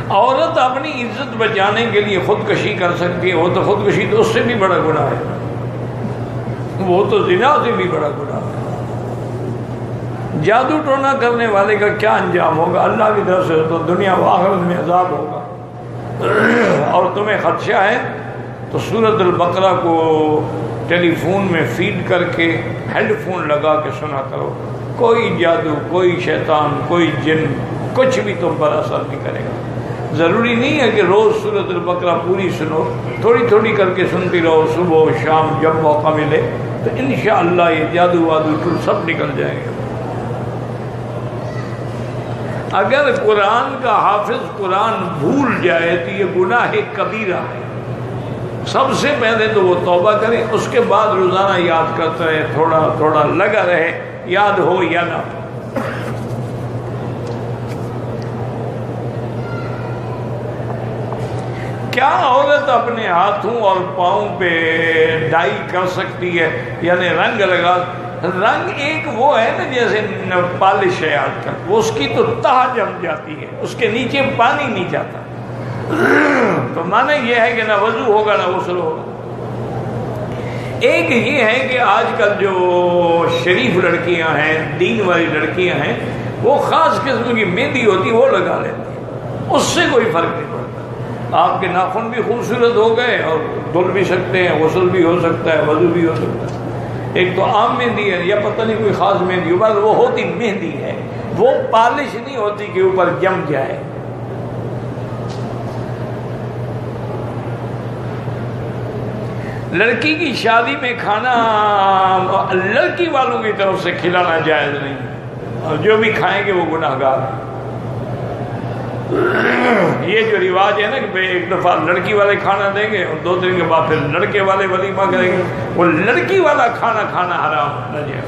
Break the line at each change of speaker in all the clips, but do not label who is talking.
عورت اپنی عزت بچانے کے لیے خودکشی کر سکتی ہے، وہ تو خودکشی تو اس سے بھی بڑا گناہ ہے، وہ تو زنا سے بھی بڑا گناہ ہے۔ جادو ٹونا کرنے والے کا کیا انجام ہوگا؟ اللہ کی طرف سے تو دنیا و آخرت میں عذاب ہوگا۔ اور تمہیں خدشہ ہے تو سورۃ البقرہ کو ٹیلی فون میں فیڈ کر کے ہیڈ فون لگا کے سنا کرو، کوئی جادو، کوئی شیطان، کوئی جن کچھ بھی تم پر اثر نہیں کرے گا۔ ضروری نہیں ہے کہ روز سورۃ البقرہ پوری سنو، تھوڑی تھوڑی کر کے سنتی رہو، صبح و شام جب موقع ملے تو انشاءاللہ یہ جادو وادو سب نکل جائیں گے۔ اگر قرآن کا حافظ قرآن بھول جائے تو یہ گناہ کبیرہ ہے۔ سب سے پہلے تو وہ توبہ کرے، اس کے بعد روزانہ یاد کرتا رہے، تھوڑا تھوڑا لگا رہے، یاد ہو یا نہ ہو۔ کیا عورت اپنے ہاتھوں اور پاؤں پہ ڈائی کر سکتی ہے، یعنی رنگ لگا؟ رنگ ایک وہ ہے نا جیسے پالش ہے آج کل، وہ اس کی تو تہ جم جاتی ہے، اس کے نیچے پانی نہیں جاتا، تو معنی یہ ہے کہ نہ وضو ہوگا نہ غسل ہوگا۔ ایک یہ ہے کہ آج کل جو شریف لڑکیاں ہیں، دین والی لڑکیاں ہیں، وہ خاص قسم کی مہندی ہوتی وہ لگا لیتی ہیں، اس سے کوئی فرق نہیں پڑتا۔ آپ کے ناخن بھی خوبصورت ہو گئے اور دھل بھی سکتے ہیں، غسل بھی ہو سکتا ہے، وضو بھی ہو سکتا ہے۔ ایک تو عام مہندی ہے یا پتہ نہیں کوئی خاص مہندی ہو، بس وہ ہوتی مہندی ہے، وہ پالش نہیں ہوتی کہ اوپر جم جائے۔ لڑکی کی شادی میں کھانا لڑکی والوں کی طرف سے کھلانا جائز نہیں، اور جو بھی کھائیں گے وہ گناہ گار ہیں۔ یہ جو رواج ہے نا کہ ایک دفعہ لڑکی والے کھانا دیں گے اور 2 دن کے بعد پھر لڑکے والے ولیمہ کریں گے، وہ لڑکی والا کھانا کھانا حرام نہ جائے۔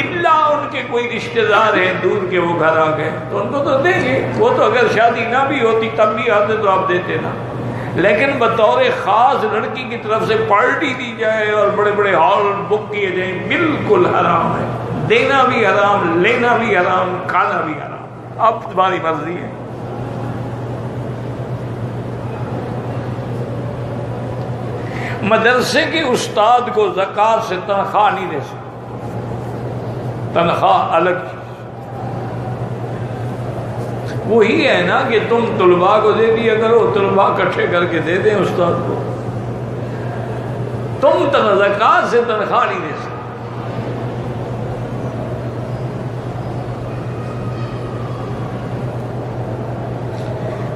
الا ان کے کوئی رشتہ دار ہیں دور کے، وہ گھر آ گئے تو ان کو تو دیں گے، وہ تو اگر شادی نہ بھی ہوتی تب بھی آتے تو آپ دیتے نا، لیکن بطور خاص لڑکی کی طرف سے پارٹی دی جائے اور بڑے بڑے ہال بک کیے جائیں، بالکل حرام ہے۔ دینا بھی حرام، لینا بھی حرام، کھانا بھی حرام، اب تمہاری مرضی ہے۔ مدرسے کے استاد کو زکوٰۃ سے تنخواہ نہیں دے سکتے، تنخواہ الگ چیز۔ وہی ہے نا کہ تم طلباء کو دے دیا کرو، طلباء اکٹھے کر کے دے دیں استاد کو، تم زکوٰۃ سے تنخواہ نہیں دے سکتے۔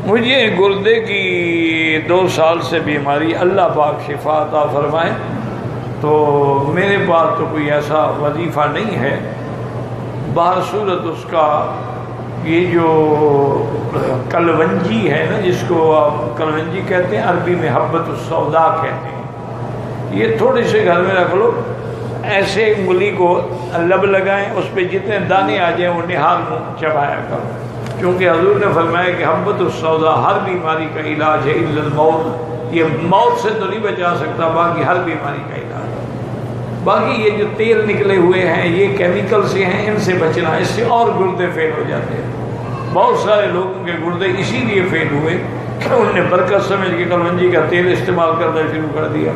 مجھے گردے کی 2 سال سے بیماری، اللہ پاک شفا عطا فرمائے، تو میرے پاس تو کوئی ایسا وظیفہ نہیں ہے، بہر صورت اس کا یہ جو کلونجی ہے نا، جس کو آپ کلونجی کہتے ہیں، عربی میں حبۃ السودا کہتے ہیں، یہ تھوڑے سے گھر میں رکھ لو، ایسے انگلی کو لب لگائیں، اس پہ جتنے دانے آ جائیں وہ نہال منہ چبایا کرو، کیونکہ حضور نے فرمایا کہ حبۃ السودا ہر بیماری کا علاج ہے الا الموت، یہ موت سے تو نہیں بچا سکتا، باقی ہر بیماری کا علاج ہے۔ باقی یہ جو تیل نکلے ہوئے ہیں یہ کیمیکل سے ہیں، ان سے بچنا، اس سے اور گردے فیل ہو جاتے ہیں۔ بہت سارے لوگوں کے گردے اسی لیے فیل ہوئے کہ انہوں نے برکت سمجھ کے کلونجی کا تیل استعمال کرنا شروع کر دیا،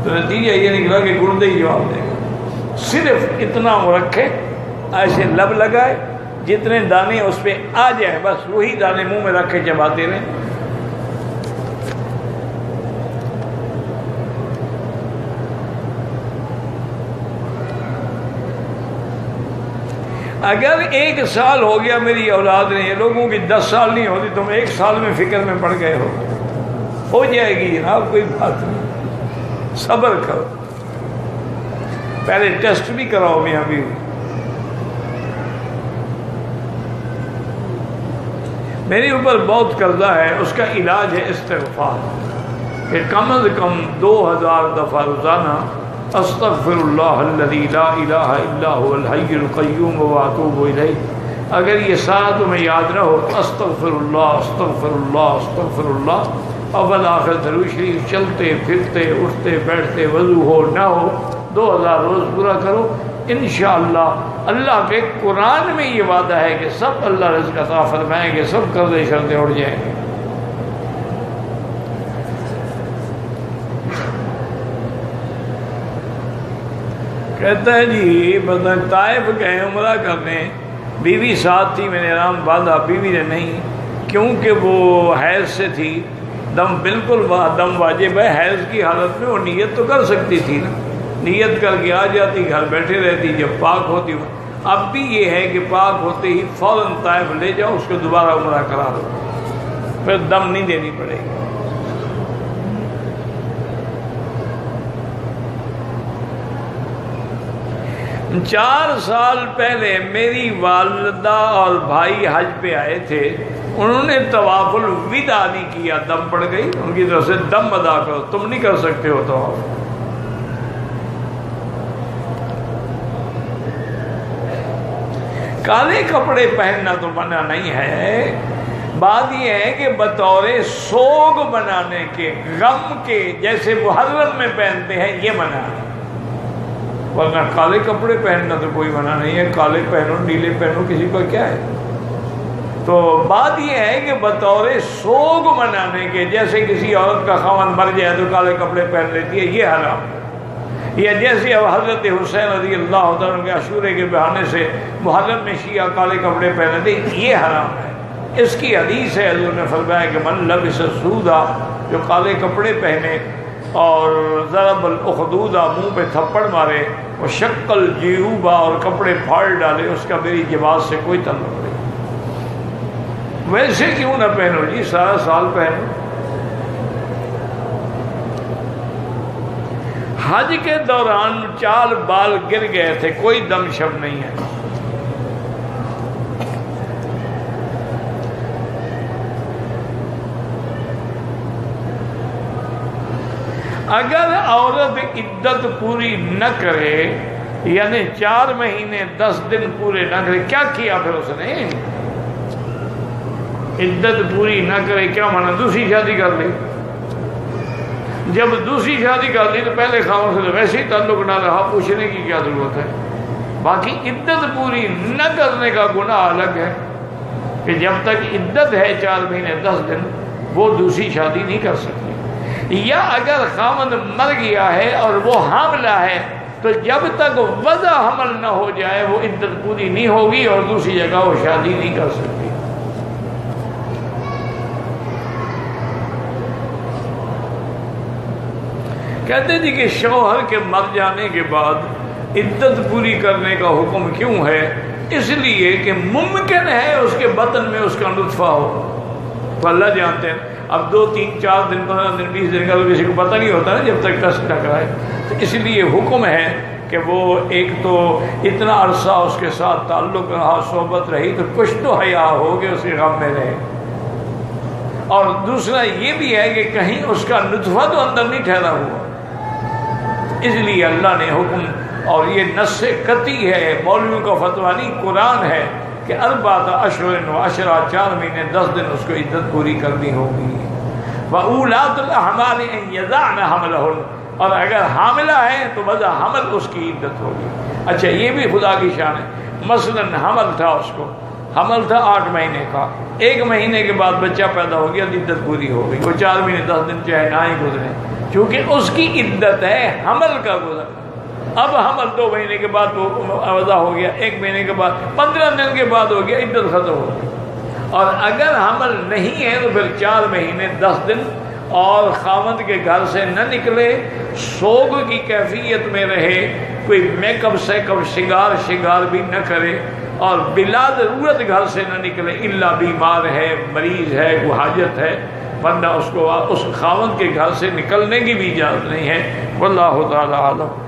تو نتیجہ یہ نکلا کہ گردے ہی جواب دے گا۔ صرف اتنا رکھے، ایسے لب لگائے، جتنے دانے اس پہ آ جائیں بس وہی دانے منہ میں رکھ کے چباتے رہیں۔ اگر 1 سال ہو گیا میری اولاد نے، لوگوں کی 10 سال نہیں ہوتی، تم 1 سال میں فکر میں پڑ گئے ہو جائے گی جناب، کوئی بات نہیں، صبر کرو، پہلے ٹیسٹ بھی کراؤ میاں بیوی۔ میرے اوپر بہت قرضہ ہے، اس کا علاج ہے استغفار، کہ کم از کم 2000 دفعہ روزانہ استغفر اللہ الذی لا الہ الا هو الحی القیوم واتوب الیہ، اگر یہ سارا تمہیں یاد نہ ہو، استغفر اللہ استغفر اللہ استغفر اللہ، اول آخر درود شریف چلتے پھرتے اٹھتے بیٹھتے وضو ہو نہ ہو 2000 روز پورا کرو، انشاءاللہ اللہ کے قرآن میں یہ وعدہ ہے کہ سب اللہ رزق عطا فرمائیں گے، سب قرضے شرطیں اڑ جائیں گے۔ کہتا ہے جی طائف گئے عمرہ کرنے، بیوی ساتھ تھی، میں نے احرام باندھا، بیوی نے نہیں، کیونکہ وہ حیض سے تھی، دم بالکل دم واجب ہے، حیض کی حالت میں وہ نیت تو کر سکتی تھی نا، نیت کر کے آ جاتی، گھر بیٹھے رہتی، جب پاک ہوتی۔ اب بھی یہ ہے کہ پاک ہوتے ہی فوراً طائف لے جاؤ، اس کو دوبارہ عمرہ کرا دو، پھر دم نہیں دینی پڑے گی۔ چار سال پہلے میری والدہ اور بھائی حج پہ آئے تھے، انہوں نے طواف الوداع نہیں کیا، دم پڑ گئی، ان کی طرف سے دم ادا کرو، تم نہیں کر سکتے ہو طواف۔ کالے کپڑے پہننا تو منع نہیں ہے، بات یہ ہے کہ بطور سوگ بنانے کے، غم کے، جیسے محرم میں پہنتے ہیں، یہ منع ہے، ورنہ کالے کپڑے پہننا تو کوئی منع نہیں ہے، کالے پہنو نیلے پہنو، کسی کو کیا ہے۔ تو بات یہ ہے کہ بطور سوگ منانے کے، جیسے کسی عورت کا خاوند مر جائے تو کالے کپڑے پہن لیتی ہے، یہ حرام ہے۔ یا جیسے اب حضرت حسین رضی اللہ تعالیٰ کے عاشورے کے بہانے سے محرم میں شیعہ کالے کپڑے پہنے تھے، یہ حرام ہے۔ اس کی حدیث ہے، حضور نے فرمایا کہ من لبس سودا، جو کالے کپڑے پہنے اور ضرب الاخدودا، منہ پہ تھپڑ مارے، وہ شق الجیوبا، اور کپڑے پھاڑ ڈالے، اس کا میری جماعت سے کوئی تعلق نہیں۔ ویسے کیوں نہ پہنو جی، سارا سال پہنو۔ حج کے دوران چال بال گر گئے تھے، کوئی دم شم نہیں ہے۔ اگر عورت عدت پوری نہ کرے، یعنی 4 مہینے 10 دن پورے نہ کرے، کیا کیا پھر اس نے؟ عدت پوری نہ کرے کیا مانا؟ دوسری شادی کر لی۔ جب دوسری شادی کر لی تو پہلے خاوند سے ویسے ہی تعلق نہ رہا، پوچھنے کی کیا ضرورت ہے؟ باقی عدت پوری نہ کرنے کا گناہ الگ ہے، کہ جب تک عدت ہے 4 مہینے 10 دن، وہ دوسری شادی نہیں کر سکتی۔ یا اگر خاوند مر گیا ہے اور وہ حاملہ ہے تو جب تک وضع حمل نہ ہو جائے وہ عدت پوری نہیں ہوگی، اور دوسری جگہ وہ شادی نہیں کر سکتی۔ کہتے جی کہ شوہر کے مر جانے کے بعد عدت پوری کرنے کا حکم کیوں ہے؟ اس لیے کہ ممکن ہے اس کے بطن میں اس کا نطفہ ہو، تو اللہ جانتے ہیں۔ اب 2 3 4 دن 15 دن 20 دن کا تو کسی کو پتہ نہیں ہوتا نا جب تک ٹیسٹ نہ کرائے، تو اس لیے حکم ہے کہ وہ ایک تو اتنا عرصہ اس کے ساتھ تعلق رہا، صحبت رہی، تو کچھ تو حیا ہو کہ اس کے غم میں رہے، اور دوسرا یہ بھی ہے کہ کہیں اس کا نطفہ تو اندر نہیں ٹھہرا ہوا۔ اس لیے اللہ نے حکم، اور یہ نص قطعی ہے، مولویوں کا فتویٰ نہیں، قرآن ہے، کہ 4 اشہر و عشرہ، 4 مہینے 10 دن اس کو عدت پوری کرنی ہوگی۔ وَأُولَاتُ الْأَحْمَالِ أَن يَضَعْنَ حَمْلَهُنَّ، اور اگر حاملہ ہے تو وضع حمل اس کی عدت ہوگی۔ اچھا یہ بھی خدا کی شان ہے، مثلا حمل تھا، اس کو حمل تھا 8 مہینے کا، 1 مہینے کے بعد بچہ پیدا ہو گیا، عدت پوری ہو گئی، وہ 4 مہینے 10 دن چاہے نہ ہی گزرے، کیونکہ اس کی عدت ہے حمل کا گزر۔ اب حمل 2 مہینے کے بعد وہ وضع ہو گیا، 1 مہینے کے بعد 15 دن کے بعد ہو گیا، عدت ختم ہو گئی۔ اور اگر حمل نہیں ہے تو پھر 4 مہینے 10 دن، اور خاوند کے گھر سے نہ نکلے، سوگ کی کیفیت میں رہے، کوئی میک اپ سیک اپ شنگار بھی نہ کرے، اور بلا ضرورت گھر سے نہ نکلے، الا بیمار ہے، مریض ہے، کوئی حاجت ہے، ورنہ اس کو اس خاوند کے گھر سے نکلنے کی بھی اجازت نہیں ہے۔ واللہ تعالی عالم۔